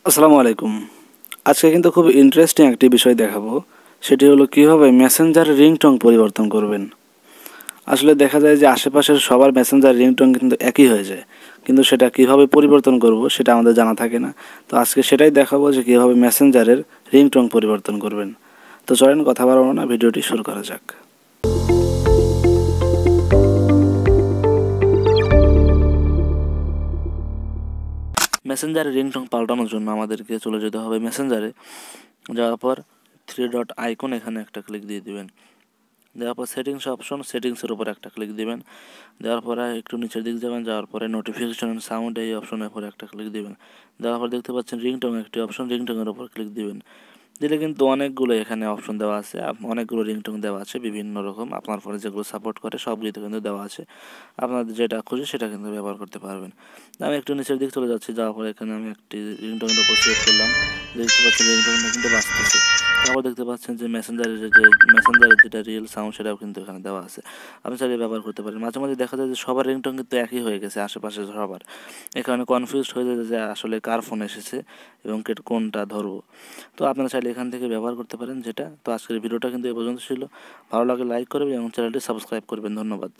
আসসালামু আলাইকুম। আজকে কিন্তু খুব ইন্টারেস্টিং একটি বিষয় দেখাবো। সেটি হলো কীভাবে মেসেঞ্জার রিংটোন পরিবর্তন করবেন। আসলে দেখা যায় যে আশেপাশের সবার মেসেঞ্জার রিংটোন কিন্তু একই হয়ে যায়, কিন্তু সেটা কীভাবে পরিবর্তন করব সেটা আমাদের জানা থাকে না। তো আজকে সেটাই দেখাবো যে কীভাবে মেসেঞ্জারের রিংটোন পরিবর্তন করবেন। তো চলেন কথা বাড়াবো না, ভিডিওটি শুরু করা যাক। মেসেঞ্জারে রিংটোন পাল্টানোর জন্য আমাদেরকে চলে যেতে হবে মেসেঞ্জারে। যাওয়ার পর থ্রি ডট আইকন এখানে একটা ক্লিক দিয়ে দিবেন। দেওয়ার পর সেটিংস অপশন, সেটিংসের উপর একটা ক্লিক দিবেন। দেওয়ার পরে একটু নিচের দিক যাবেন, যাওয়ার পরে নোটিফিকেশন অ্যান্ড সাউন্ড এই অপশনের উপর একটা ক্লিক দিবেন। দেওয়ার পর দেখতে পাচ্ছেন রিংটোন একটি অপশন, রিংটোনের উপর ক্লিক দিবেন। দিলে কিন্তু অনেকগুলো এখানে অপশন দেওয়া আছে, অনেকগুলো রিংটোন দেওয়া আছে বিভিন্ন রকম, আপনার ফোনে যেগুলো সাপোর্ট করে সবগুলো কিন্তু দেওয়া আছে। আপনাদের যেটা খুশি সেটা কিন্তু ব্যবহার করতে পারবেন। আমি একটু নিচের দিক চলে যাচ্ছি, যাওয়ার পরে এখানে আমি একটি রিংটোনের উপর সিলেক্ট করলাম। দেখতে পাচ্ছেন রিংটোনটা কিন্তু বাজতেছে। তারপর দেখতে পাচ্ছেন যে মেসেঞ্জারের যেটা রিয়েল সাউন্ড সেটাও কিন্তু এখানে দেওয়া আছে, আপনি চাইলে ব্যবহার করতে পারেন। মাঝে মাঝে দেখা যায় যে সবার রিংটোন কিন্তু একই হয়ে গেছে আশেপাশে সবার, এখানে কনফিউজড হয়ে যায় যে আসলে কার ফোন এসেছে এবং কোনটা ধরবো। তো আপনারা চাইলে এখান থেকে ব্যবহার করতে পারেন যেটা। তো আজকের ভিডিওটা কিন্তু এ পর্যন্ত ছিল। ভালো লাগলে লাইক করবেন এবং চ্যানেলটি সাবস্ক্রাইব করবেন। ধন্যবাদ।